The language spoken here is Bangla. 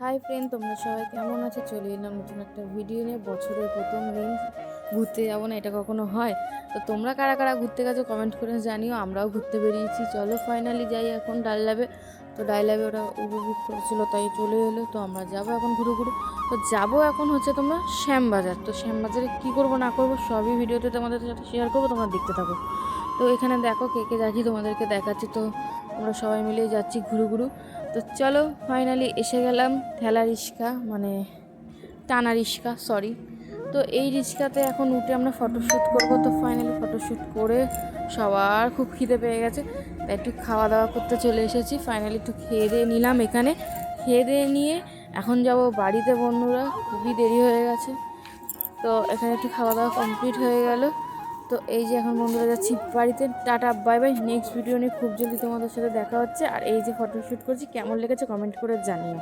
হাই ফ্রেন্ড, তোমরা সবাই কেমন আছো? চলে এলাম নতুন একটা ভিডিও নিয়ে। বছরের প্রথম দিন ঘুরতে যাবো না, এটা কখনো হয়? তো তোমরা কারা কারা ঘুরতে গেছো কমেন্ট করে জানিও। আমরাও ঘুরতে বেরিয়েছি, চলো ফাইনালি যাই এখন ডাল তো ডাইলাবে ওরা উপভোগ করেছিল তাই চলে এলো। তো আমরা যাবো এখন ঘুরে ঘুরে। তো যাবো এখন হচ্ছে তোমরা শ্যামবাজার। তো শ্যামবাজারে কী করবো না করবো সবই ভিডিওতে তোমাদের সাথে শেয়ার করবো, তোমরা দেখতে থাকো। তো এখানে দেখো কে কে যাচ্ছি, তোমাদেরকে দেখাচ্ছি। তো আমরা সবাই মিলেই যাচ্ছি ঘুরু ঘুরু। তো চলো ফাইনালি এসে গেলাম ঠেলা রিক্সা, মানে টানা রিক্সা, সরি। তো এই রিক্সাতে এখন উঠে আমরা ফটোশ্যুট করব। তো ফাইনালি ফটোশ্যুট করে সবার খুব খিদে পেয়ে গেছে, তাই একটু খাওয়া দাওয়া করতে চলে এসেছি। ফাইনালি একটু খেয়ে দিয়ে নিলাম এখানে। খেয়ে দিয়ে নিয়ে এখন যাব বাড়িতে বন্ধুরা, খুবই দেরি হয়ে গেছে। তো এখানে একটু খাওয়া দাওয়া কমপ্লিট হয়ে গেল। তো এই যে এখন বন্ধুরা যাচ্ছি বাড়িতে। Tata, bye bye. Next video নিয়ে খুব জলদি তোমাদের সাথে দেখা হচ্ছে। আর এই যে ফটোশ্যুট করছি, কেমন লেগেছে কমেন্ট করে জানিও।